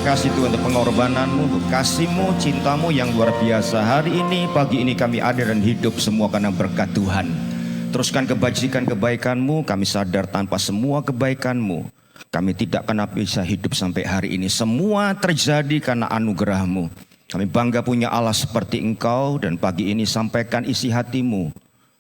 kasih Tuhan untuk pengorbananmu, untuk kasih-Mu, cinta-Mu yang luar biasa. Hari ini, pagi ini kami ada dan hidup semua karena berkat Tuhan. Teruskan kebajikan kebaikan-Mu, kami sadar tanpa semua kebaikan-Mu kami tidak akan bisa hidup sampai hari ini. Semua terjadi karena anugerah-Mu. Kami bangga punya Allah seperti Engkau, dan pagi ini sampaikan isi hati-Mu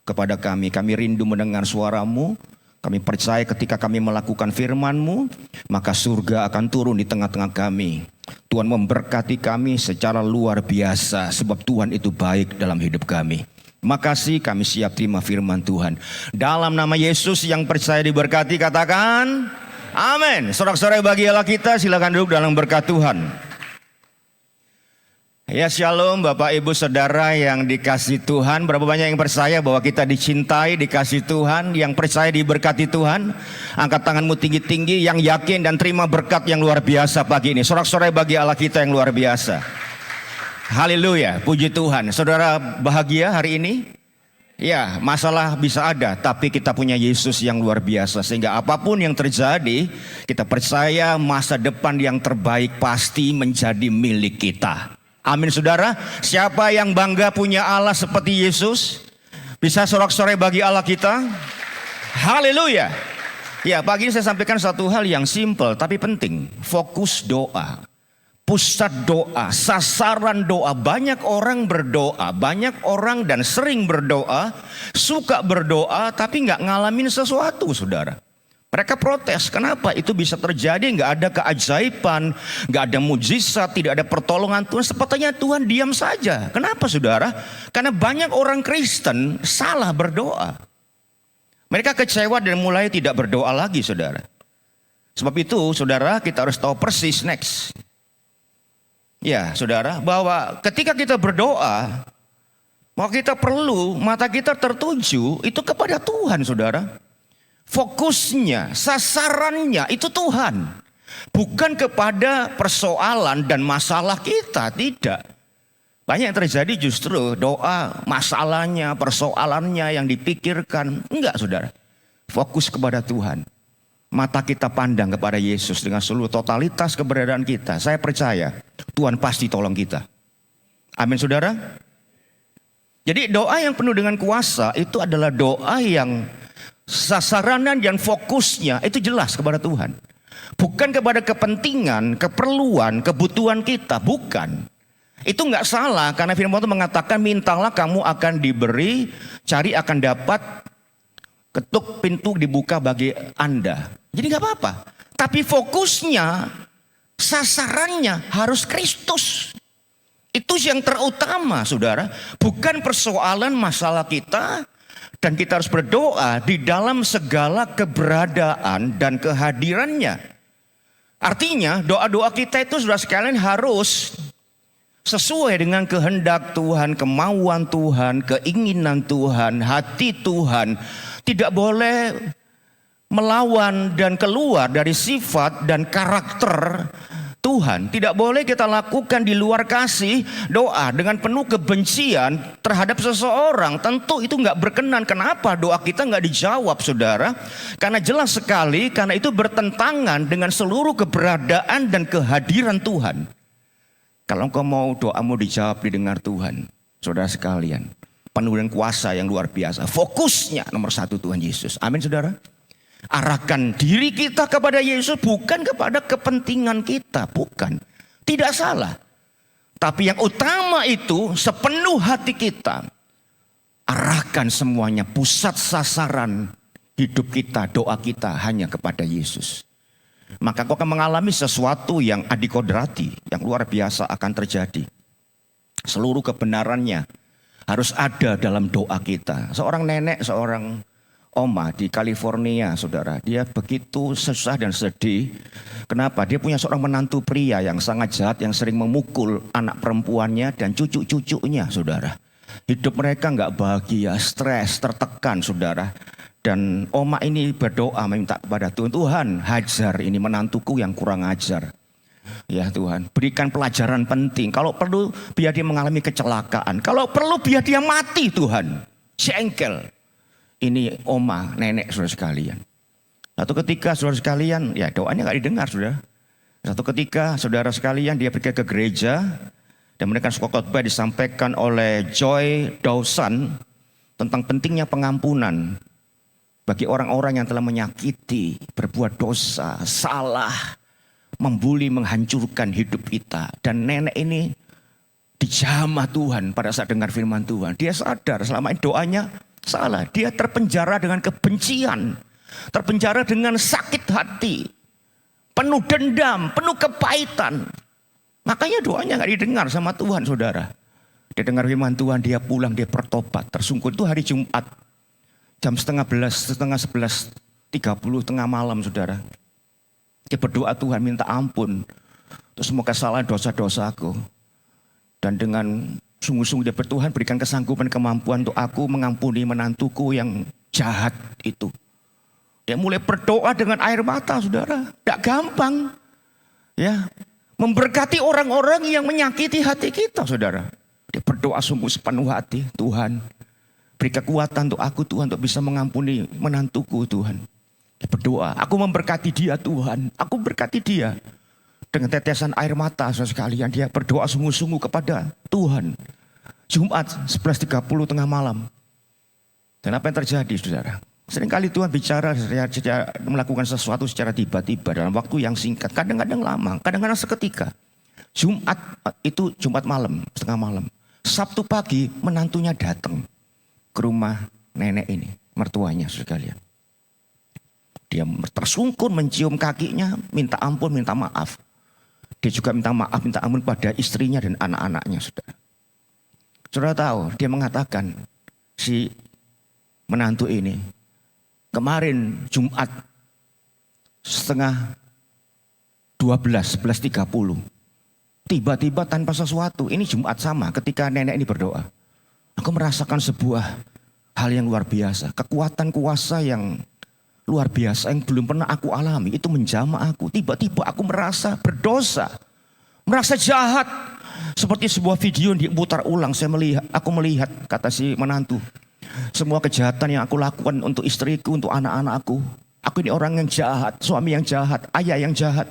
kepada kami. Kami rindu mendengar suara-Mu. Kami percaya ketika kami melakukan firman-Mu, maka surga akan turun di tengah-tengah kami. Tuhan memberkati kami secara luar biasa, sebab Tuhan itu baik dalam hidup kami. Makasih, kami siap terima firman Tuhan. Dalam nama Yesus yang percaya diberkati, katakan amin. Sorak-sorai bagi Allah kita, silakan duduk dalam berkat Tuhan. Ya, shalom Bapak Ibu Saudara yang dikasih Tuhan. Berapa banyak yang percaya bahwa kita dicintai, dikasih Tuhan, yang percaya diberkati Tuhan? Angkat tanganmu tinggi-tinggi yang yakin dan terima berkat yang luar biasa pagi ini. Sorak-sorai bagi Allah kita yang luar biasa. Haleluya, puji Tuhan. Saudara bahagia hari ini? Ya, masalah bisa ada, tapi kita punya Yesus yang luar biasa. Sehingga apapun yang terjadi, kita percaya masa depan yang terbaik pasti menjadi milik kita. Amin saudara. Siapa yang bangga punya Allah seperti Yesus? Bisa sorak-sorai bagi Allah kita? Haleluya. Ya, pagi ini saya sampaikan satu hal yang simple tapi penting. Fokus doa. Pusat doa, sasaran doa. Banyak orang berdoa, banyak orang dan sering berdoa, suka berdoa tapi gak ngalamin sesuatu saudara. Mereka protes, kenapa itu bisa terjadi? Gak ada keajaiban, gak ada mujizat, tidak ada pertolongan Tuhan. Sepertinya Tuhan diam saja. Kenapa saudara? Karena banyak orang Kristen salah berdoa. Mereka kecewa dan mulai tidak berdoa lagi saudara. Sebab itu saudara, kita harus tahu persis next. Ya saudara, bahwa ketika kita berdoa, maka kita perlu mata kita tertuju itu kepada Tuhan saudara. Fokusnya, sasarannya itu Tuhan. Bukan kepada persoalan dan masalah kita, tidak. Banyak yang terjadi justru doa, masalahnya, persoalannya yang dipikirkan. Enggak saudara, fokus kepada Tuhan. Mata kita pandang kepada Yesus dengan seluruh totalitas keberadaan kita. Saya percaya Tuhan pasti tolong kita. Amin saudara. Jadi doa yang penuh dengan kuasa itu adalah doa yang sasaran dan fokusnya itu jelas kepada Tuhan. Bukan kepada kepentingan, keperluan, kebutuhan kita. Bukan. Itu gak salah karena firman Tuhan mengatakan mintalah kamu akan diberi, cari akan dapat, ketuk pintu dibuka bagi Anda. Jadi gak apa-apa. Tapi fokusnya, sasarannya harus Kristus. Itu yang terutama saudara. Bukan persoalan masalah kita. Dan kita harus berdoa di dalam segala keberadaan dan kehadirannya. Artinya doa-doa kita itu saudara sekalian harus sesuai dengan kehendak Tuhan, kemauan Tuhan, keinginan Tuhan, hati Tuhan. Tidak boleh melawan dan keluar dari sifat dan karakter Tuhan. Tidak boleh kita lakukan di luar kasih doa dengan penuh kebencian terhadap seseorang. Tentu itu gak berkenan. Kenapa doa kita gak dijawab saudara? Karena jelas sekali, karena itu bertentangan dengan seluruh keberadaan dan kehadiran Tuhan. Kalau engkau mau doamu dijawab, didengar Tuhan, saudara sekalian, penuh dengan kuasa yang luar biasa. Fokusnya nomor satu Tuhan Yesus. Amin saudara. Arahkan diri kita kepada Yesus, bukan kepada kepentingan kita. Bukan. Tidak salah. Tapi yang utama itu sepenuh hati kita. Arahkan semuanya, pusat sasaran hidup kita, doa kita hanya kepada Yesus. Maka kau akan mengalami sesuatu yang adikodrati, yang luar biasa akan terjadi. Seluruh kebenarannya harus ada dalam doa kita. Seorang nenek, seorang oma di California saudara, dia begitu susah dan sedih. Kenapa? Dia punya seorang menantu pria yang sangat jahat, yang sering memukul anak perempuannya dan cucu-cucunya saudara. Hidup mereka gak bahagia, stres, tertekan saudara. Dan oma ini berdoa meminta kepada Tuhan, Tuhan hajar ini menantuku yang kurang ajar. Ya Tuhan, berikan pelajaran penting. Kalau perlu biar dia mengalami kecelakaan, kalau perlu biar dia mati Tuhan. Jengkel. Ini oma, nenek saudara sekalian. Lalu ketika saudara sekalian, ya doanya gak didengar saudara. Satu ketika saudara sekalian dia pergi ke gereja dan mendengar sebuah khotbah disampaikan oleh Joy Dawson tentang pentingnya pengampunan bagi orang-orang yang telah menyakiti, berbuat dosa, salah, membuli, menghancurkan hidup kita. Dan nenek ini dijamah Tuhan pada saat dengar firman Tuhan. Dia sadar selama ini doanya salah. Dia terpenjara dengan kebencian, terpenjara dengan sakit hati, penuh dendam, penuh kepahitan. Makanya doanya gak didengar sama Tuhan, saudara. Dia dengar firman Tuhan, dia pulang, dia bertobat. Tersungkur itu hari Jumat, jam setengah 11:30, tengah malam, saudara. Dia berdoa, Tuhan minta ampun untuk semua kesalahan dosa-dosaku. Dan dengan sungguh-sungguh dia bertuhan, berikan kesanggupan, kemampuan untuk aku mengampuni menantuku yang jahat itu. Dia mulai berdoa dengan air mata, saudara. Tidak gampang. Ya, memberkati orang-orang yang menyakiti hati kita, saudara. Dia berdoa sungguh sepenuh hati. Tuhan, beri kekuatan untuk aku, Tuhan, untuk bisa mengampuni menantuku, Tuhan. Dia berdoa, aku memberkati dia, Tuhan. Aku berkati dia. Dengan tetesan air mata, saudara sekalian, dia berdoa sungguh-sungguh kepada Tuhan. Jumat 11:30 tengah malam. Dan apa yang terjadi, saudara? Seringkali Tuhan bicara melakukan sesuatu secara tiba-tiba dalam waktu yang singkat. Kadang-kadang lama, kadang-kadang seketika. Jumat itu Jumat malam, setengah malam. Sabtu pagi menantunya datang ke rumah nenek ini, mertuanya sekalian. Dia tersungkur mencium kakinya, minta ampun, minta maaf. Dia juga minta maaf, minta ampun pada istrinya dan anak-anaknya, saudara. Saudara tahu, dia mengatakan si menantu ini, kemarin Jumat setengah 11:30. Tiba-tiba tanpa sesuatu, ini Jumat sama ketika nenek ini berdoa. Aku merasakan sebuah hal yang luar biasa. Kekuatan kuasa yang luar biasa yang belum pernah aku alami. Itu menjamah aku. Tiba-tiba aku merasa berdosa. Merasa jahat. Seperti sebuah video yang diputar ulang. Aku melihat, kata si menantu. Semua kejahatan yang aku lakukan untuk istriku, untuk anak-anakku. Aku ini orang yang jahat, suami yang jahat, ayah yang jahat.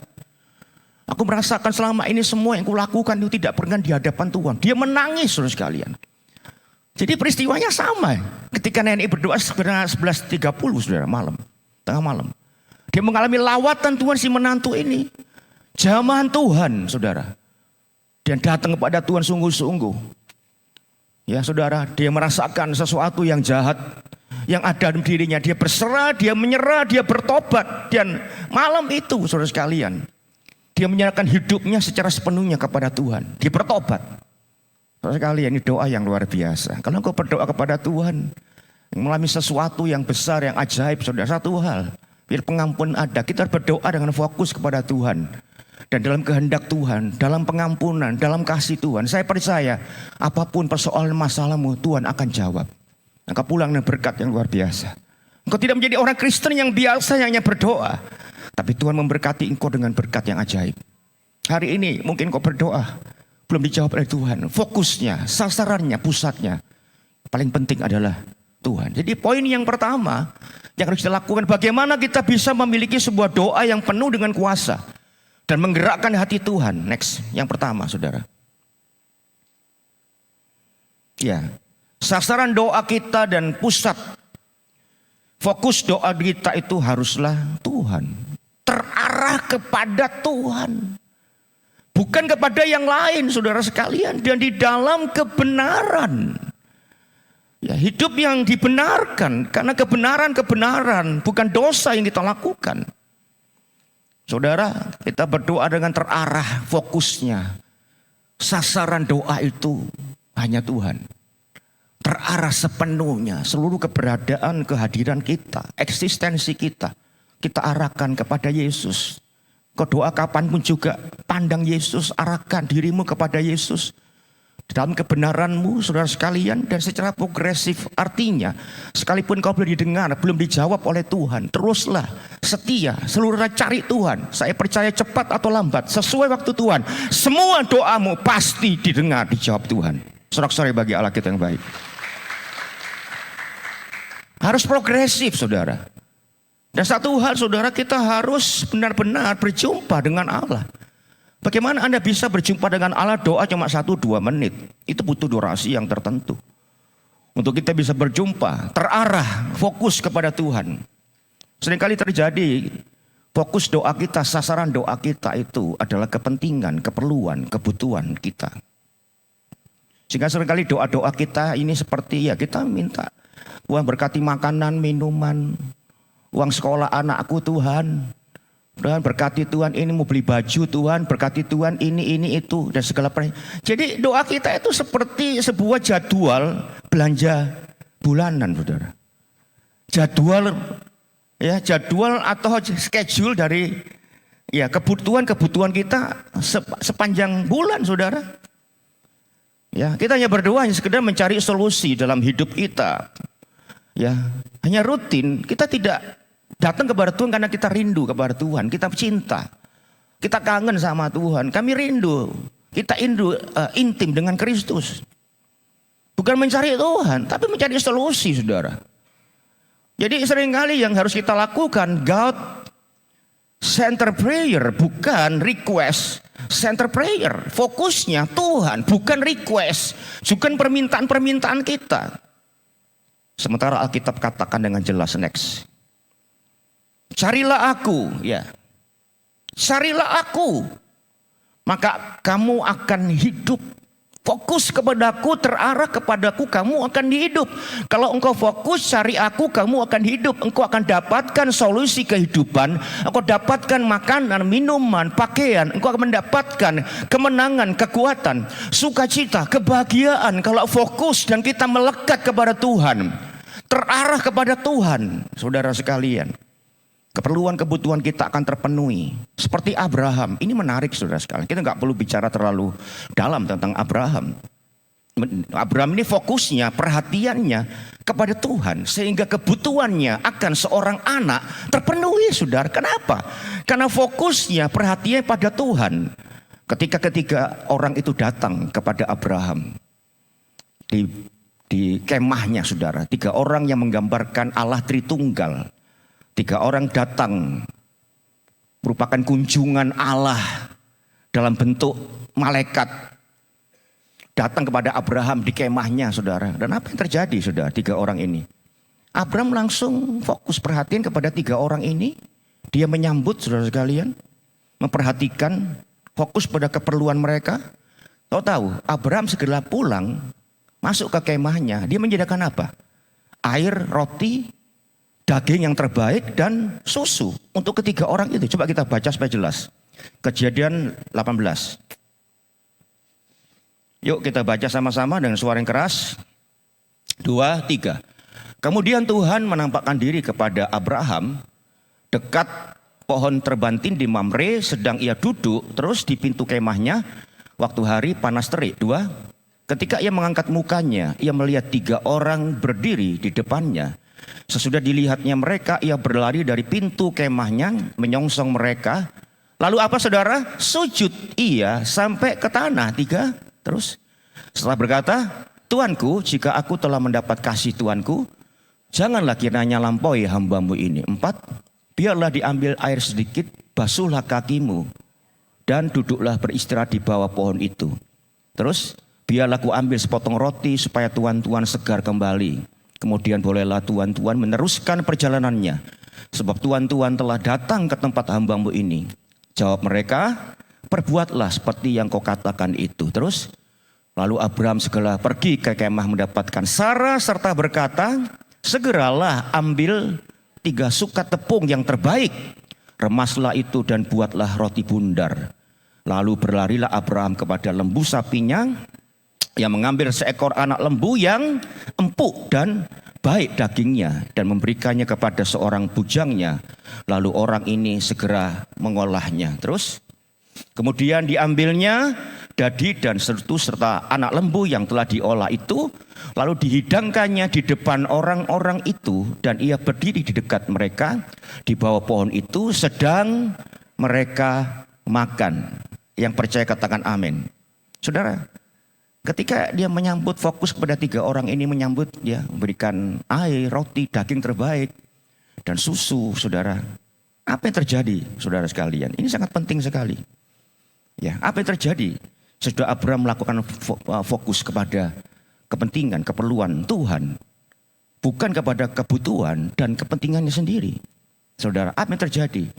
Aku merasakan selama ini semua yang kulakukan itu tidak pernah di hadapan Tuhan. Dia menangis, saudara sekalian. Jadi peristiwanya sama. Ketika nenek berdoa sekitar 11:30, saudara, malam, tengah malam. Dia mengalami lawatan Tuhan si menantu ini. Jamahan Tuhan, saudara. Dan datang kepada Tuhan sungguh-sungguh. Ya saudara, dia merasakan sesuatu yang jahat yang ada dalam dirinya. Dia berserah, dia menyerah, dia bertobat. Dan malam itu, saudara sekalian, dia menyerahkan hidupnya secara sepenuhnya kepada Tuhan. Dia bertobat. Saudara sekalian, ini doa yang luar biasa. Kalau engkau berdoa kepada Tuhan, mengalami sesuatu yang besar, yang ajaib, saudara, satu hal. Biar pengampun ada, kita berdoa dengan fokus kepada Tuhan. Dan dalam kehendak Tuhan, dalam pengampunan, dalam kasih Tuhan. Saya percaya, apapun persoalan masalahmu, Tuhan akan jawab. Engkau pulang dengan berkat yang luar biasa. Engkau tidak menjadi orang Kristen yang biasa yang hanya berdoa. Tapi Tuhan memberkati engkau dengan berkat yang ajaib. Hari ini mungkin engkau berdoa, belum dijawab oleh Tuhan. Fokusnya, sasarannya, pusatnya, paling penting adalah Tuhan. Jadi poin yang pertama yang harus dilakukan, bagaimana kita bisa memiliki sebuah doa yang penuh dengan kuasa. Dan menggerakkan hati Tuhan. Next, yang pertama, saudara. Ya, sasaran doa kita dan pusat fokus doa kita itu haruslah Tuhan. Terarah kepada Tuhan. Bukan kepada yang lain, saudara sekalian. Dan di dalam kebenaran. Ya, hidup yang dibenarkan. Karena kebenaran, bukan dosa yang kita lakukan. Saudara, kita berdoa dengan terarah fokusnya. Sasaran doa itu hanya Tuhan. Terarah sepenuhnya, seluruh keberadaan, kehadiran kita, eksistensi kita. Kita arahkan kepada Yesus. Kau doa kapanpun juga pandang Yesus, arahkan dirimu kepada Yesus. Dalam kebenaranmu, saudara sekalian, dan secara progresif artinya, sekalipun kau belum didengar, belum dijawab oleh Tuhan, teruslah setia, seluruh cari Tuhan. Saya percaya cepat atau lambat, sesuai waktu Tuhan, semua doamu pasti didengar, dijawab Tuhan. Sorak-sorai bagi Allah kita yang baik. Harus progresif, saudara. Dan satu hal, saudara, kita harus benar-benar berjumpa dengan Allah. Bagaimana Anda bisa berjumpa dengan Allah doa cuma 1-2 menit? Itu butuh durasi yang tertentu. Untuk kita bisa berjumpa, terarah, fokus kepada Tuhan. Seringkali terjadi fokus doa kita, sasaran doa kita itu adalah kepentingan, keperluan, kebutuhan kita. Sehingga seringkali doa-doa kita ini seperti kita minta Tuhan berkati makanan, minuman, uang sekolah anakku Tuhan. Tuhan berkati Tuhan ini mau beli baju Tuhan, berkati Tuhan ini itu dan segala perkara. Jadi doa kita itu seperti sebuah jadwal belanja bulanan, saudara. Jadwal atau schedule dari kebutuhan kita sepanjang bulan, saudara. Kita hanya berdoa hanya sekedar mencari solusi dalam hidup kita. Hanya rutin, kita tidak datang kepada Tuhan karena kita rindu kepada Tuhan, kita cinta, kita kangen sama Tuhan, kami rindu, kita intim dengan Kristus. Bukan mencari Tuhan, tapi mencari solusi, saudara. Jadi seringkali yang harus kita lakukan God center prayer, bukan request center prayer. Fokusnya Tuhan, bukan request, bukan permintaan-permintaan kita. Sementara Alkitab katakan dengan jelas next. Carilah aku, carilah aku, maka kamu akan hidup. Fokus kepadaku, terarah kepadaku, kamu akan hidup. Kalau engkau fokus cari aku, kamu akan hidup. Engkau akan dapatkan solusi kehidupan. Engkau dapatkan makanan, minuman, pakaian. Engkau akan mendapatkan kemenangan, kekuatan, sukacita, kebahagiaan. Kalau fokus dan kita melekat kepada Tuhan, terarah kepada Tuhan, saudara sekalian, keperluan kebutuhan kita akan terpenuhi. Seperti Abraham. Ini menarik, saudara sekalian. Kita nggak perlu bicara terlalu dalam tentang Abraham. Abraham ini fokusnya, perhatiannya kepada Tuhan. Sehingga kebutuhannya akan seorang anak terpenuhi, saudara. Kenapa? Karena fokusnya, perhatiannya pada Tuhan. Ketika ketiga orang itu datang kepada Abraham di kemahnya, saudara. 3 orang yang menggambarkan Allah Tritunggal. 3 orang datang merupakan kunjungan Allah dalam bentuk malaikat datang kepada Abraham di kemahnya, saudara. Dan apa yang terjadi, saudara? 3 orang ini, Abraham langsung fokus perhatian kepada 3 orang ini. Dia menyambut, saudara sekalian, memperhatikan, fokus pada keperluan mereka. Tahu Abraham segera pulang, masuk ke kemahnya. Dia menyediakan apa? Air, roti, daging yang terbaik dan susu untuk ketiga orang itu. Coba kita baca supaya jelas. Kejadian 18. Yuk kita baca sama-sama dengan suara yang keras. 2, 3. Kemudian Tuhan menampakkan diri kepada Abraham dekat pohon terbantin di Mamre, sedang ia duduk terus di pintu kemahnya waktu hari panas terik. 2. Ketika ia mengangkat mukanya, ia melihat 3 orang berdiri di depannya. Sesudah dilihatnya mereka, ia berlari dari pintu kemahnya, menyongsong mereka. Lalu apa, saudara? Sujud ia sampai ke tanah. 3. Terus setelah berkata, Tuanku, jika aku telah mendapat kasih Tuanku, janganlah kiranya lampaui hambamu ini. 4. Biarlah diambil air sedikit, basuhlah kakimu, dan duduklah beristirahat di bawah pohon itu. Terus biarlah ku ambil sepotong roti supaya tuan-tuan segar kembali. Kemudian bolehlah tuan-tuan meneruskan perjalanannya, sebab tuan-tuan telah datang ke tempat hambamu ini. Jawab mereka, perbuatlah seperti yang kau katakan itu. Terus lalu Abraham segera pergi ke kemah mendapatkan Sarah serta berkata, segeralah ambil 3 sukat tepung yang terbaik, remaslah itu dan buatlah roti bundar. Lalu berlarilah Abraham kepada lembu sapinya, yang mengambil seekor anak lembu yang empuk dan baik dagingnya dan memberikannya kepada seorang bujangnya. Lalu orang ini segera mengolahnya. Terus kemudian diambilnya dadi dan sertu serta anak lembu yang telah diolah itu, lalu dihidangkannya di depan orang-orang itu, dan ia berdiri di dekat mereka di bawah pohon itu sedang mereka makan. Yang percaya katakan amin. Saudara, ketika dia menyambut, fokus kepada 3 orang ini, menyambut, dia memberikan air, roti, daging terbaik, dan susu, saudara. Apa yang terjadi, saudara sekalian? Ini sangat penting sekali. Ya, apa yang terjadi? Sesudah Abraham melakukan fokus kepada kepentingan, keperluan Tuhan, bukan kepada kebutuhan dan kepentingannya sendiri. Saudara, apa yang terjadi?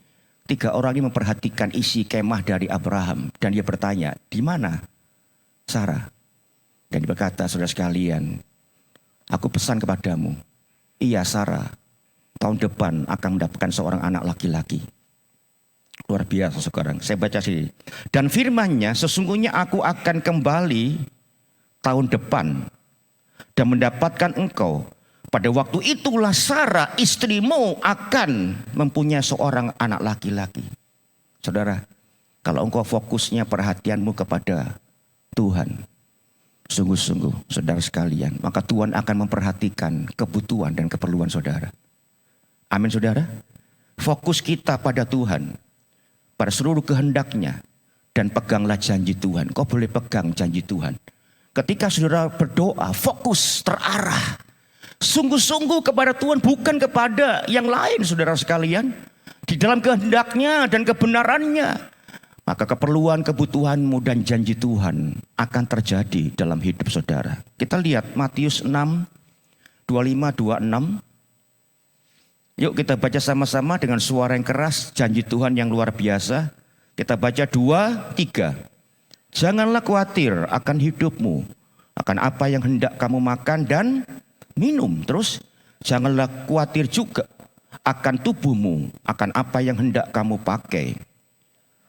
3 orang ini memperhatikan isi kemah dari Abraham dan dia bertanya, di mana Sarah? Dan dia berkata, saudara sekalian, aku pesan kepadamu, iya Sarah, tahun depan akan mendapatkan seorang anak laki-laki. Luar biasa sekarang, saya baca sini. Dan firman-Nya, sesungguhnya aku akan kembali tahun depan dan mendapatkan engkau. Pada waktu itulah Sarah istrimu akan mempunyai seorang anak laki-laki. Saudara, kalau engkau fokusnya perhatianmu kepada Tuhan, sungguh-sungguh saudara sekalian, maka Tuhan akan memperhatikan kebutuhan dan keperluan saudara. Amin saudara. Fokus kita pada Tuhan, pada seluruh kehendak-Nya, dan peganglah janji Tuhan. Kau boleh pegang janji Tuhan. Ketika saudara berdoa, fokus, terarah, sungguh-sungguh kepada Tuhan, bukan kepada yang lain saudara sekalian. Di dalam kehendak-Nya dan kebenaran-Nya, maka keperluan, kebutuhanmu dan janji Tuhan akan terjadi dalam hidup saudara. Kita lihat Matius 6, 25-26. Yuk kita baca sama-sama dengan suara yang keras, janji Tuhan yang luar biasa. Kita baca 2, 3. Janganlah khawatir akan hidupmu, akan apa yang hendak kamu makan dan minum. Terus, janganlah khawatir juga akan tubuhmu, akan apa yang hendak kamu pakai.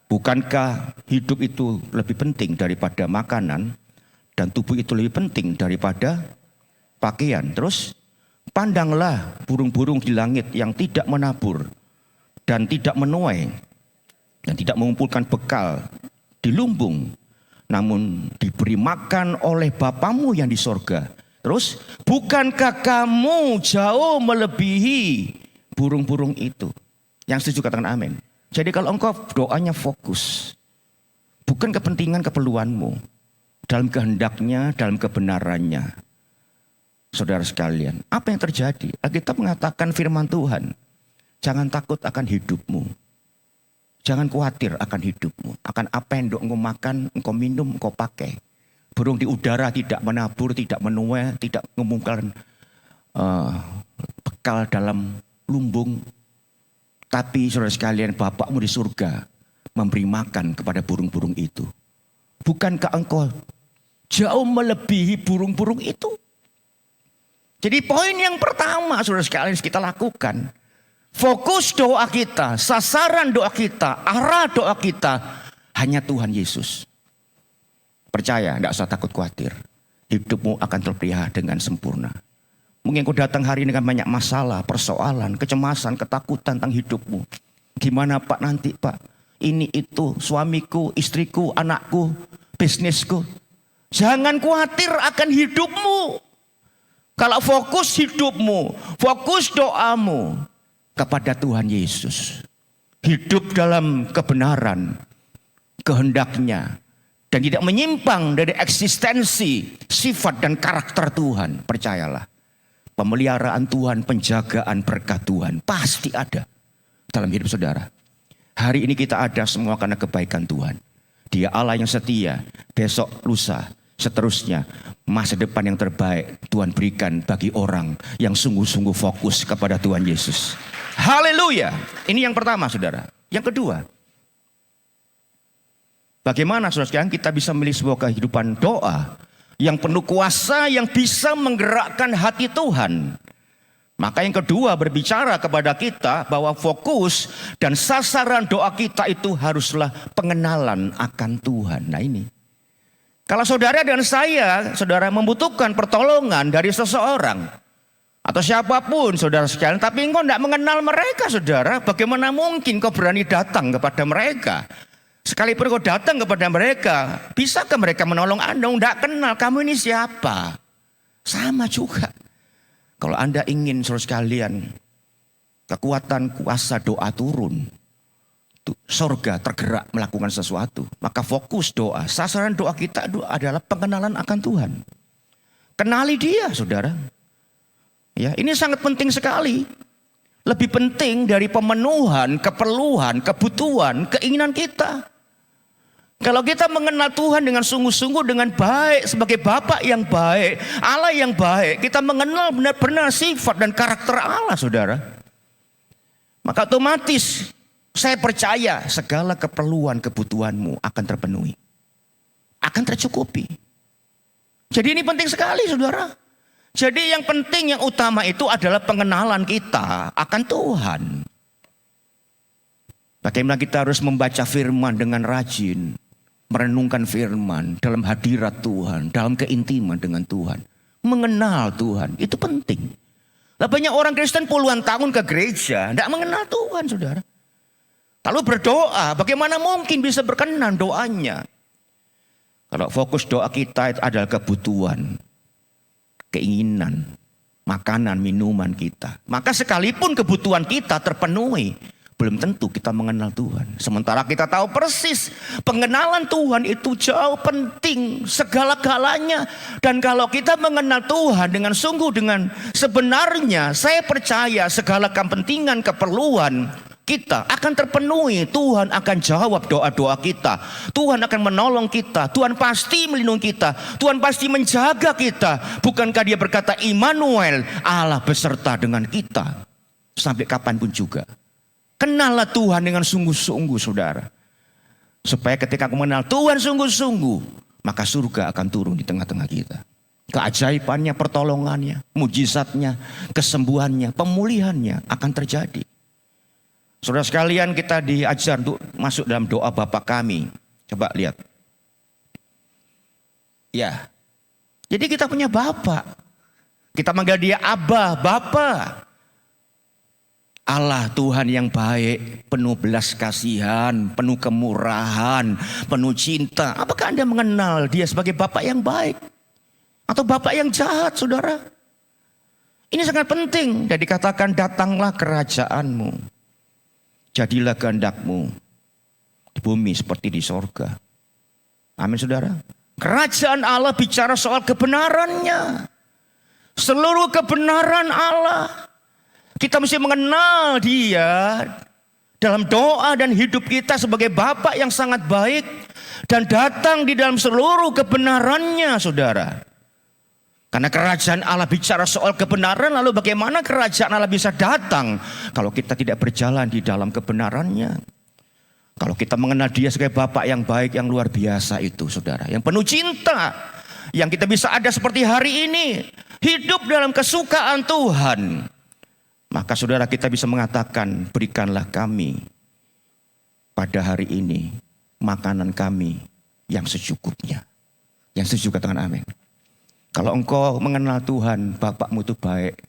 Bukankah hidup itu lebih penting daripada makanan, dan tubuh itu lebih penting daripada pakaian. Terus, pandanglah burung-burung di langit yang tidak menabur dan tidak menuai dan tidak mengumpulkan bekal di lumbung, namun diberi makan oleh Bapamu yang di sorga. Terus, bukankah kamu jauh melebihi burung-burung itu? Yang setuju katakan amin. Jadi kalau engkau doanya fokus, bukan kepentingan keperluanmu, dalam kehendak-Nya, dalam kebenaran-Nya. Saudara sekalian, apa yang terjadi? Kita mengatakan firman Tuhan, jangan takut akan hidupmu. Jangan khawatir akan hidupmu, akan apa yang engkau makan, engkau minum, engkau pakai. Burung di udara tidak menabur, tidak menuai, tidak mengumpulkan bekal dalam lumbung. Tapi saudara sekalian, Bapakmu di surga memberi makan kepada burung-burung itu. Bukankah engkau jauh melebihi burung-burung itu? Jadi poin yang pertama saudara sekalian kita lakukan, fokus doa kita, sasaran doa kita, arah doa kita hanya Tuhan Yesus. Percaya, tidak usah takut khawatir. Hidupmu akan terpelihara dengan sempurna. Mungkin kau datang hari ini dengan banyak masalah, persoalan, kecemasan, ketakutan tentang hidupmu. Gimana Pak nanti Pak? Ini itu suamiku, istriku, anakku, bisnisku. Jangan khawatir akan hidupmu. Kalau fokus hidupmu, fokus doamu kepada Tuhan Yesus. Hidup dalam kebenaran, kehendak-Nya. Dan tidak menyimpang dari eksistensi, sifat dan karakter Tuhan. Percayalah. Pemeliharaan Tuhan, penjagaan berkat Tuhan pasti ada dalam hidup saudara. Hari ini kita ada semua karena kebaikan Tuhan. Dia Allah yang setia, besok, lusa, seterusnya. Masa depan yang terbaik Tuhan berikan bagi orang yang sungguh-sungguh fokus kepada Tuhan Yesus. Haleluya. Ini yang pertama saudara. Yang kedua, bagaimana saudara sekalian kita bisa memilih sebuah kehidupan doa yang penuh kuasa, yang bisa menggerakkan hati Tuhan. Maka yang kedua berbicara kepada kita bahwa fokus dan sasaran doa kita itu haruslah pengenalan akan Tuhan. Nah ini. Kalau saudara dan saya, saudara membutuhkan pertolongan dari seseorang. Atau siapapun saudara sekalian. Tapi engkau tidak mengenal mereka saudara. Bagaimana mungkin kau berani datang kepada mereka? Sekalipun kau datang kepada mereka, bisakah mereka menolong Anda? Tidak kenal, kamu ini siapa? Sama juga. Kalau Anda ingin saudara sekalian, kekuatan kuasa doa turun, surga tergerak melakukan sesuatu, maka fokus doa, sasaran doa kita adalah pengenalan akan Tuhan. Kenali Dia saudara. Ya, ini sangat penting sekali. Lebih penting dari pemenuhan, keperluan, kebutuhan, keinginan kita. Kalau kita mengenal Tuhan dengan sungguh-sungguh, dengan baik, sebagai Bapa yang baik, Allah yang baik, kita mengenal benar-benar sifat dan karakter Allah, saudara. Maka otomatis saya percaya segala keperluan, kebutuhanmu akan terpenuhi, akan tercukupi. Jadi ini penting sekali, saudara. Jadi yang penting, yang utama itu adalah pengenalan kita akan Tuhan. Bagaimana kita harus membaca firman dengan rajin, merenungkan firman dalam hadirat Tuhan, dalam keintiman dengan Tuhan. Mengenal Tuhan, itu penting. Lah banyak orang Kristen puluhan tahun ke gereja, tidak mengenal Tuhan, saudara. Lalu berdoa, bagaimana mungkin bisa berkenan doanya? Kalau fokus doa kita itu adalah kebutuhan, keinginan, makanan, minuman kita. Maka sekalipun kebutuhan kita terpenuhi, belum tentu kita mengenal Tuhan. Sementara kita tahu persis pengenalan Tuhan itu jauh penting segala-galanya. Dan kalau kita mengenal Tuhan dengan sungguh, dengan sebenarnya, saya percaya segala kepentingan, keperluan kita akan terpenuhi. Tuhan akan jawab doa-doa kita. Tuhan akan menolong kita. Tuhan pasti melindungi kita. Tuhan pasti menjaga kita. Bukankah Dia berkata, Immanuel, Allah beserta dengan kita sampai kapanpun juga. Kenallah Tuhan dengan sungguh-sungguh, saudara. Supaya ketika aku mengenal Tuhan sungguh-sungguh, maka surga akan turun di tengah-tengah kita. Keajaibannya, pertolongannya, mujizatnya, kesembuhannya, pemulihannya akan terjadi. Saudara sekalian, kita diajar untuk masuk dalam doa Bapa kami. Coba lihat. Ya. Jadi kita punya Bapa. Kita manggil Dia Abba, Bapa. Allah Tuhan yang baik, penuh belas kasihan, penuh kemurahan, penuh cinta. Apakah Anda mengenal Dia sebagai Bapa yang baik? Atau Bapa yang jahat, saudara? Ini sangat penting. Dan dikatakan, datanglah kerajaanmu. Jadilah kehendak-Mu di bumi seperti di sorga. Amin, saudara. Kerajaan Allah bicara soal kebenarannya. Seluruh kebenaran Allah. Kita mesti mengenal Dia dalam doa dan hidup kita sebagai Bapa yang sangat baik. Dan datang di dalam seluruh kebenarannya, saudara. Karena kerajaan Allah bicara soal kebenaran, lalu bagaimana kerajaan Allah bisa datang kalau kita tidak berjalan di dalam kebenarannya? Kalau kita mengenal Dia sebagai Bapa yang baik, yang luar biasa itu, saudara. Yang penuh cinta. Yang kita bisa ada seperti hari ini. Hidup dalam kesukaan Tuhan. Maka saudara, kita bisa mengatakan, berikanlah kami pada hari ini makanan kami yang secukupnya. Yang setuju katakan amin. Kalau engkau mengenal Tuhan, Bapakmu itu baik,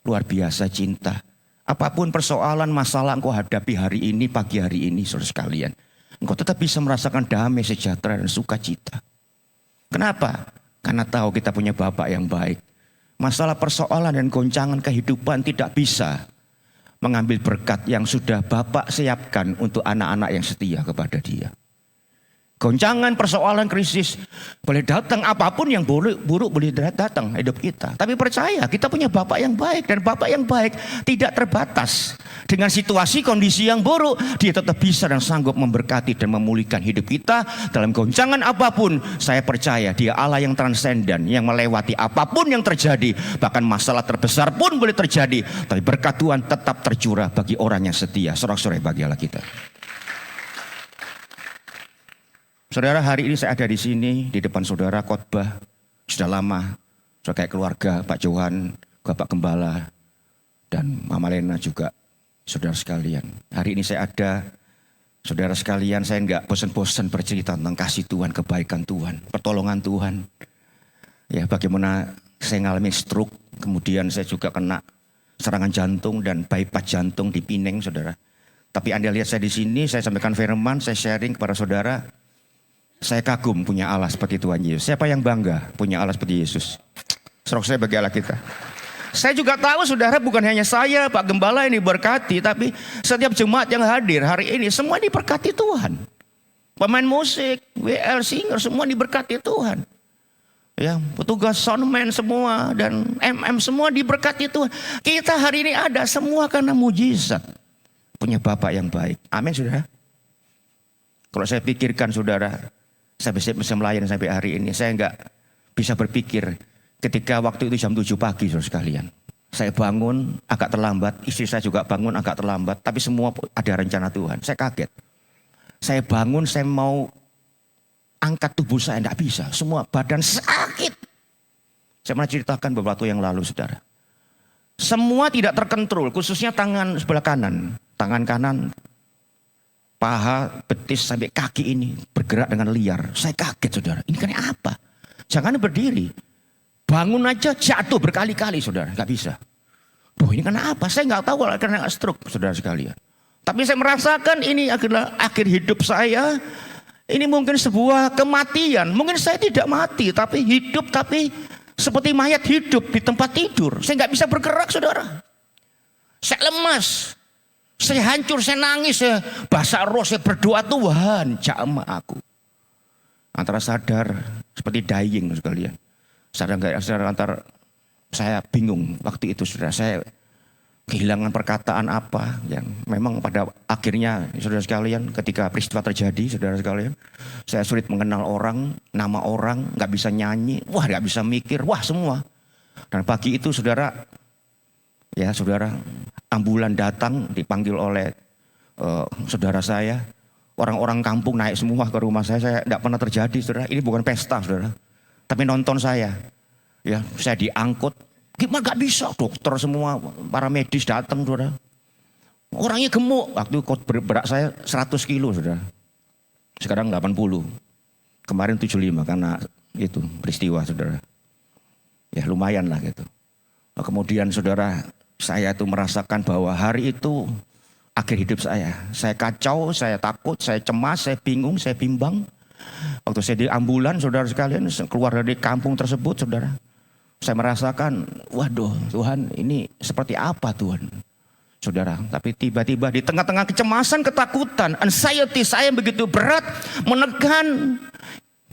luar biasa cinta. Apapun persoalan, masalah engkau hadapi hari ini, pagi hari ini, saudara sekalian, engkau tetap bisa merasakan damai, sejahtera, dan sukacita. Kenapa? Karena tahu kita punya Bapa yang baik. Masalah persoalan dan goncangan kehidupan tidak bisa mengambil berkat yang sudah Bapa siapkan untuk anak-anak yang setia kepada Dia. Goncangan, persoalan, krisis boleh datang, apapun yang buruk boleh datang hidup kita. Tapi percaya kita punya Bapa yang baik, dan Bapa yang baik tidak terbatas dengan situasi kondisi yang buruk. Dia tetap bisa dan sanggup memberkati dan memulihkan hidup kita dalam goncangan apapun. Saya percaya Dia Allah yang transenden, yang melewati apapun yang terjadi. Bahkan masalah terbesar pun boleh terjadi, tapi berkat Tuhan tetap tercurah bagi orang yang setia. Sorak-sorai bagi Allah kita. Saudara, hari ini saya ada di sini, di depan saudara khotbah. Sudah lama, sudah kayak keluarga, Pak Johan, Bapak Gembala, dan Mama Lena juga, saudara sekalian. Hari ini saya ada, saudara sekalian, saya enggak bosan-bosan bercerita tentang kasih Tuhan, kebaikan Tuhan, pertolongan Tuhan. Ya, bagaimana saya ngalami stroke, kemudian saya juga kena serangan jantung dan bypass jantung di Pineng, saudara. Tapi Anda lihat saya di sini, saya sampaikan firman, saya sharing kepada saudara. Saya kagum punya Allah seperti Tuhan Yesus. Siapa yang bangga punya Allah seperti Yesus? Serok saya bagi Allah kita. Saya juga tahu saudara, bukan hanya saya, Pak Gembala ini berkati, tapi setiap jemaat yang hadir hari ini semua diberkati Tuhan. Pemain musik, WL, singer, semua diberkati Tuhan. Ya, petugas soundman semua dan MM semua diberkati Tuhan. Kita hari ini ada semua karena mujizat. Punya Bapak yang baik. Amin, saudara. Kalau saya pikirkan saudara, saya bisa melayani sampai hari ini. Saya enggak bisa berpikir ketika waktu itu jam 7 pagi saudara sekalian. Saya bangun agak terlambat, istri saya juga bangun agak terlambat. Tapi semua ada rencana Tuhan. Saya kaget. Saya bangun, saya mau angkat tubuh saya, enggak bisa. Semua badan sakit. Saya pernah ceritakan beberapa waktu yang lalu saudara. Semua tidak terkontrol, khususnya tangan sebelah kanan. Tangan kanan, paha, betis sampai kaki ini bergerak dengan liar. Saya kaget saudara, ini kan apa? Jangan berdiri. Bangun aja jatuh berkali-kali saudara, nggak bisa. Duh ini kenapa? Saya nggak tahu kalau karena stroke saudara sekalian. Tapi saya merasakan ini adalah akhir hidup saya. Ini mungkin sebuah kematian. Mungkin saya tidak mati tapi hidup, tapi seperti mayat hidup di tempat tidur. Saya nggak bisa bergerak saudara. Saya lemas. Saya hancur, saya nangis, saya basah roh, saya berdoa Tuhan jamah aku. Antara sadar seperti dying sekalian. Sadar nggak sadar antar saya bingung waktu itu saudara. Saya kehilangan perkataan apa yang memang pada akhirnya saudara sekalian ketika peristiwa terjadi saudara sekalian. Saya sulit mengenal orang, nama orang, nggak bisa nyanyi, wah nggak bisa mikir, wah semua. Dan pagi itu saudara, ya saudara, ambulan datang dipanggil oleh saudara saya. Orang-orang kampung naik semua ke rumah saya tidak pernah terjadi saudara. Ini bukan pesta saudara. Tapi nonton saya, ya saya diangkut, gimana gak bisa, dokter semua, para medis datang saudara. Orangnya gemuk, waktu berat saya 100 kilo saudara. Sekarang 80, kemarin 75 karena itu peristiwa saudara. Ya lumayan lah gitu. Nah, kemudian saudara, saya itu merasakan bahwa hari itu akhir hidup saya. Saya kacau, saya takut, saya cemas, saya bingung, saya bimbang. Waktu saya di ambulan saudara sekalian keluar dari kampung tersebut saudara. Saya merasakan waduh Tuhan ini seperti apa Tuhan. Saudara, tapi tiba-tiba di tengah-tengah kecemasan, ketakutan, anxiety saya begitu berat menekan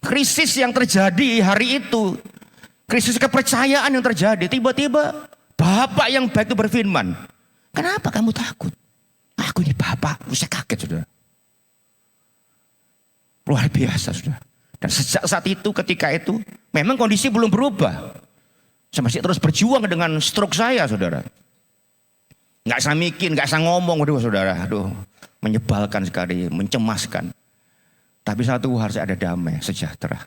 krisis yang terjadi hari itu. Krisis kepercayaan yang terjadi. Tiba-tiba Bapak yang baik itu berfirman, kenapa kamu takut? Aku ini Bapak, saya kaget saudara. Luar biasa saudara. Dan sejak saat itu ketika itu memang kondisi belum berubah. Saya masih terus berjuang dengan stroke saya saudara. Gak bisa mikir, gak bisa ngomong waduh saudara. Aduh menyebalkan sekali, mencemaskan. Tapi satu hari saya ada damai, sejahtera.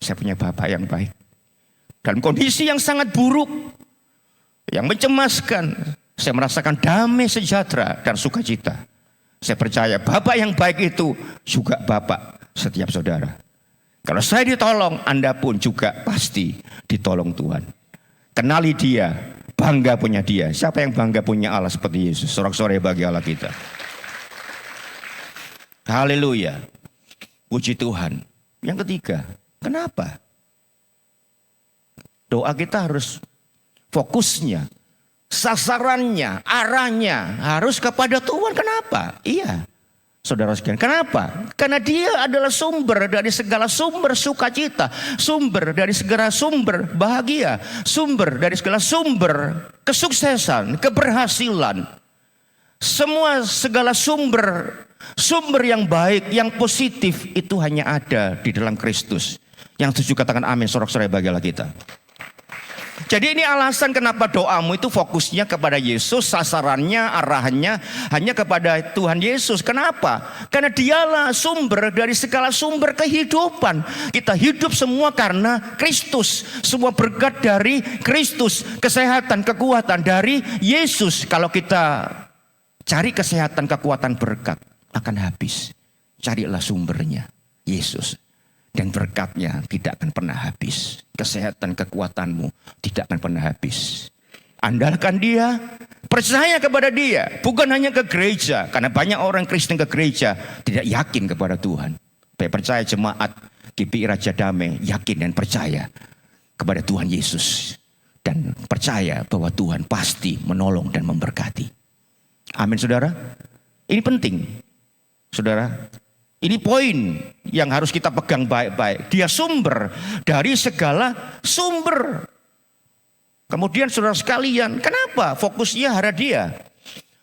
Saya punya Bapak yang baik. Dalam kondisi yang sangat buruk, yang mencemaskan, saya merasakan damai, sejahtera dan sukacita. Saya percaya Bapak yang baik itu juga Bapak setiap saudara. Kalau saya ditolong, Anda pun juga pasti ditolong Tuhan. Kenali Dia, bangga punya Dia. Siapa yang bangga punya Allah seperti Yesus? Sorak-sorai bagi Allah kita. Haleluya. Puji Tuhan. Yang ketiga, kenapa? Doa kita harus fokusnya, sasarannya, arahnya harus kepada Tuhan. Kenapa? Iya. Saudara sekalian, kenapa? Karena Dia adalah sumber dari segala sumber sukacita, sumber dari segala sumber bahagia, sumber dari segala sumber kesuksesan, keberhasilan. Semua segala sumber yang baik, yang positif itu hanya ada di dalam Kristus. Yang setuju katakan amin, sorak-sorai bagi Allah kita. Jadi ini alasan kenapa doamu itu fokusnya kepada Yesus, sasarannya, arahannya hanya kepada Tuhan Yesus. Kenapa? Karena Dialah sumber dari segala sumber kehidupan. Kita hidup semua karena Kristus. Semua berkat dari Kristus. Kesehatan, kekuatan dari Yesus. Kalau kita cari kesehatan, kekuatan, berkat akan habis. Carilah sumbernya, Yesus. Dan berkatnya tidak akan pernah habis. Kesehatan kekuatanmu tidak akan pernah habis. Andalkan Dia, percaya kepada Dia. Bukan hanya ke gereja. Karena banyak orang Kristen ke gereja tidak yakin kepada Tuhan. Percaya jemaat GPI Raja Damai yakin dan percaya kepada Tuhan Yesus. Dan percaya bahwa Tuhan pasti menolong dan memberkati. Amin saudara. Ini penting. Saudara. Ini poin yang harus kita pegang baik-baik. Dia sumber dari segala sumber. Kemudian saudara sekalian, kenapa fokusnya ada Dia?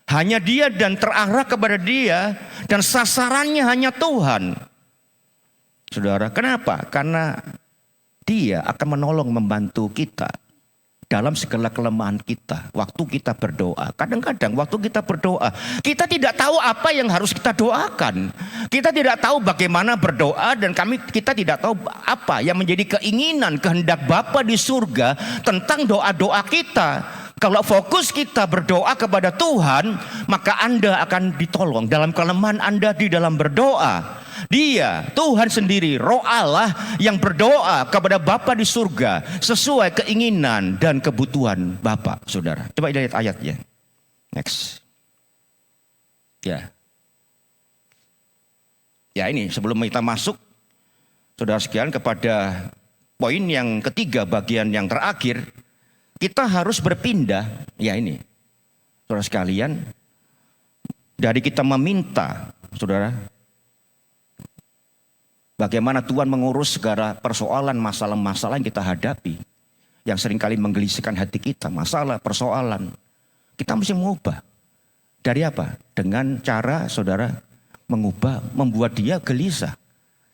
Hanya dia dan terarah kepada dia, dan sasarannya hanya Tuhan. Saudara, kenapa? Karena dia akan menolong, membantu kita dalam segala kelemahan kita. Waktu kita berdoa, kadang-kadang waktu kita berdoa, kita tidak tahu apa yang harus kita doakan. Kita tidak tahu bagaimana berdoa, dan kita tidak tahu apa yang menjadi keinginan, kehendak Bapa di surga tentang doa-doa kita. Kalau fokus kita berdoa kepada Tuhan, maka Anda akan ditolong dalam kelemahan Anda di dalam berdoa. Dia, Tuhan sendiri, Roh Allah yang berdoa kepada Bapa di surga sesuai keinginan dan kebutuhan Bapa, saudara. Coba lihat ayatnya. Next. Ya. Ya, ini sebelum kita masuk, saudara sekalian, kepada poin yang ketiga, bagian yang terakhir, kita harus berpindah. Ya, ini, saudara sekalian, dari kita meminta, saudara, bagaimana Tuhan mengurus segala persoalan, masalah-masalah yang kita hadapi, yang seringkali menggelisahkan hati kita, masalah, persoalan. Kita mesti mengubah. Dari apa? Dengan cara, saudara, mengubah, membuat dia gelisah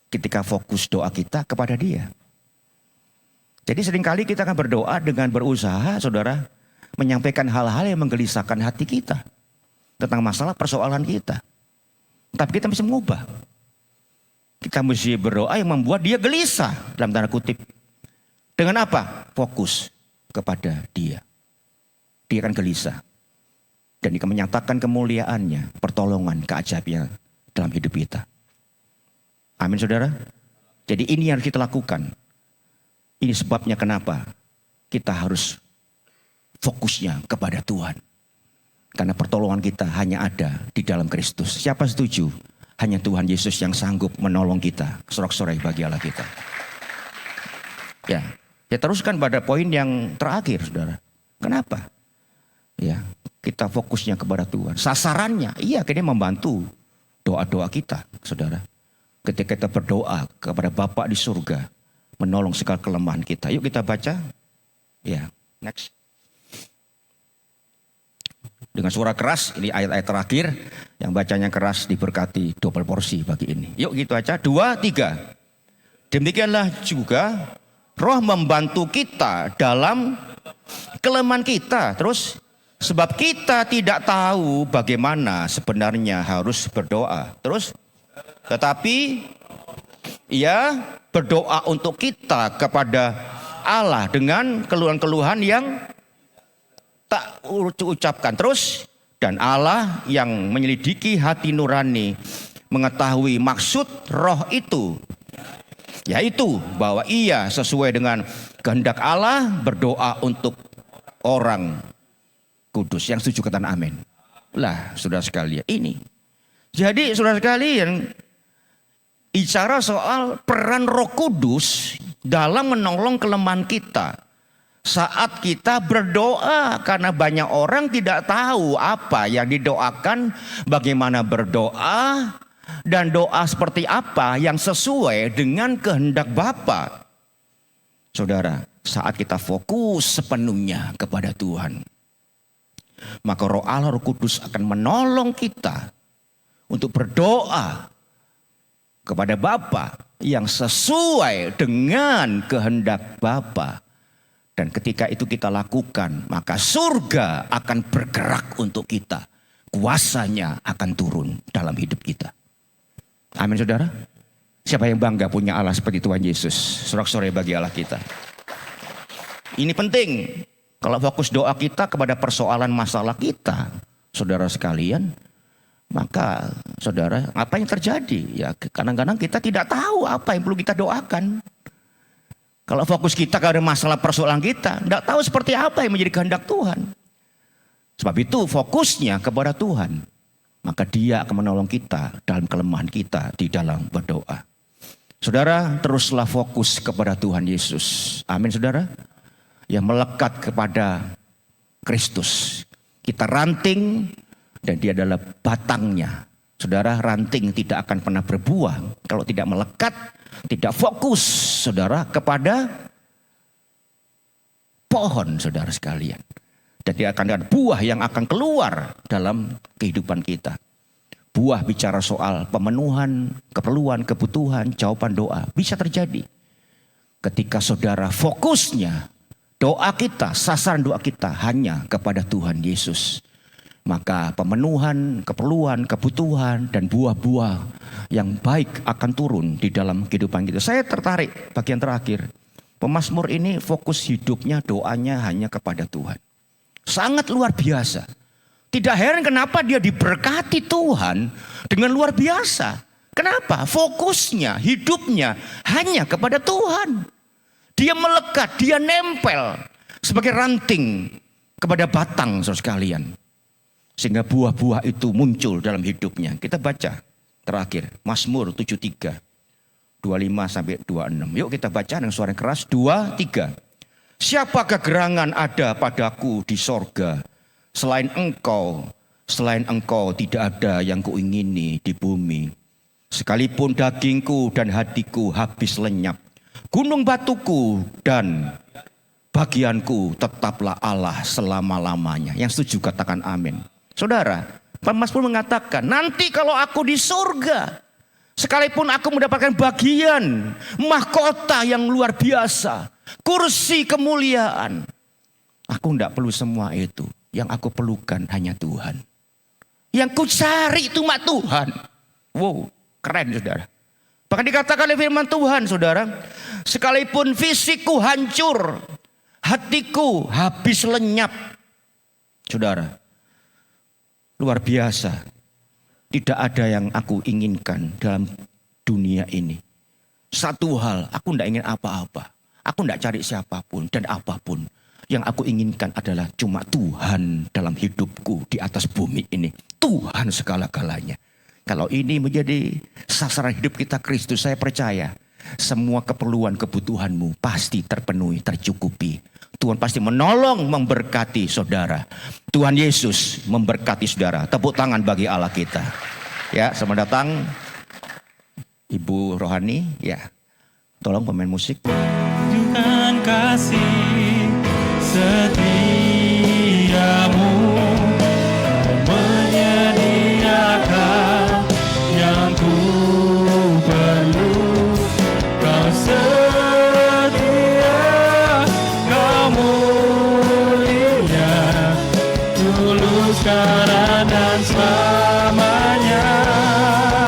ketika fokus doa kita kepada dia. Jadi seringkali kita akan berdoa dengan berusaha, saudara, menyampaikan hal-hal yang menggelisahkan hati kita tentang masalah persoalan kita. Tapi kita mesti mengubah. Kita mesti berdoa yang membuat dia gelisah, dalam tanda kutip. Dengan apa? Fokus kepada dia. Dia akan gelisah. Dan dia akan menyatakan kemuliaannya, pertolongan, keajaibannya dalam hidup kita. Amin, saudara. Jadi ini yang kita lakukan. Ini sebabnya kenapa kita harus fokusnya kepada Tuhan. Karena pertolongan kita hanya ada di dalam Kristus. Siapa setuju? Hanya Tuhan Yesus yang sanggup menolong kita. Sorak-sorai bagi Allah kita. Ya, teruskan pada poin yang terakhir, saudara. Kenapa? Ya, kita fokusnya kepada Tuhan. Sasarannya, iya, dia membantu doa-doa kita, saudara. Ketika kita berdoa kepada Bapa di surga, menolong segala kelemahan kita. Yuk kita baca. Ya, next. Dengan suara keras, ini ayat-ayat terakhir. Yang bacanya keras diberkati double porsi bagi ini. Yuk gitu aja, 2, 3. Demikianlah juga Roh membantu kita dalam kelemahan kita. Terus, sebab kita tidak tahu bagaimana sebenarnya harus berdoa. Terus, tetapi Ia berdoa untuk kita kepada Allah dengan keluhan-keluhan yang tak ucapkan. Terus, dan Allah yang menyelidiki hati nurani mengetahui maksud Roh itu, yaitu bahwa ia sesuai dengan kehendak Allah berdoa untuk orang kudus. Yang setuju katakan amin. Lah, saudara sekalian, ini. Jadi saudara sekalian, bicara soal peran Roh Kudus dalam menolong kelemahan kita saat kita berdoa, karena banyak orang tidak tahu apa yang didoakan, bagaimana berdoa, dan doa seperti apa yang sesuai dengan kehendak Bapa. Saudara, saat kita fokus sepenuhnya kepada Tuhan, maka Roh Allah, Roh Kudus akan menolong kita untuk berdoa kepada Bapa yang sesuai dengan kehendak Bapa. Dan ketika itu kita lakukan, maka surga akan bergerak untuk kita. Kuasanya akan turun dalam hidup kita. Amin, saudara. Siapa yang bangga punya Allah seperti Tuhan Yesus? Sorak-sorai bagi Allah kita. Ini penting. Kalau fokus doa kita kepada persoalan masalah kita, saudara sekalian, maka saudara, apa yang terjadi? Ya, kadang-kadang kita tidak tahu apa yang perlu kita doakan. Kalau fokus kita kepada masalah persoalan kita, tidak tahu seperti apa yang menjadi kehendak Tuhan. Sebab itu fokusnya kepada Tuhan, maka Dia akan menolong kita dalam kelemahan kita di dalam berdoa. Saudara, teruslah fokus kepada Tuhan Yesus. Amin, saudara. Yang melekat kepada Kristus. Kita ranting dan Dia adalah batangnya. Saudara, ranting tidak akan pernah berbuah kalau tidak melekat, tidak fokus, saudara, kepada pohon, saudara sekalian. Dan dia akan ada buah yang akan keluar dalam kehidupan kita. Buah bicara soal pemenuhan, keperluan, kebutuhan, jawaban doa. Bisa terjadi ketika saudara fokusnya doa kita, sasaran doa kita hanya kepada Tuhan Yesus. Maka pemenuhan, keperluan, kebutuhan, dan buah-buah yang baik akan turun di dalam kehidupan kita. Saya tertarik bagian terakhir. Pemazmur ini fokus hidupnya, doanya hanya kepada Tuhan. Sangat luar biasa. Tidak heran kenapa dia diberkati Tuhan dengan luar biasa. Kenapa? Fokusnya, hidupnya hanya kepada Tuhan. Dia melekat, dia nempel sebagai ranting kepada batang saudara sekalian. Sehingga buah-buah itu muncul dalam hidupnya. Kita baca terakhir, Mazmur 73, 25-26. Yuk kita baca dengan suara keras, 2, 3. Siapakah gerangan ada padaku di sorga? Selain engkau tidak ada yang kuingini di bumi. Sekalipun dagingku dan hatiku habis lenyap, gunung batuku dan bagianku tetaplah Allah selama-lamanya. Yang setuju katakan amin. Saudara, pemazmur mengatakan, nanti kalau aku di surga, sekalipun aku mendapatkan bagian mahkota yang luar biasa, kursi kemuliaan, aku tidak perlu semua itu. Yang aku perlukan hanya Tuhan. Yang ku cari itu mak Tuhan. Wow, keren saudara. Bahkan dikatakan oleh firman Tuhan saudara, sekalipun fisikku hancur, hatiku habis lenyap. Saudara, luar biasa. Tidak ada yang aku inginkan dalam dunia ini. Satu hal, aku tidak ingin apa-apa. Aku tidak cari siapapun dan apapun. Yang aku inginkan adalah cuma Tuhan dalam hidupku di atas bumi ini. Tuhan segala-galanya. Kalau ini menjadi sasaran hidup kita Kristus, saya percaya semua keperluan kebutuhanmu pasti terpenuhi, tercukupi. Tuhan pasti menolong, memberkati saudara. Tuhan Yesus memberkati saudara. Tepuk tangan bagi Allah kita. Ya, selamat datang Ibu Rohani. Ya, tolong pemain musik. Tunjukkan kasih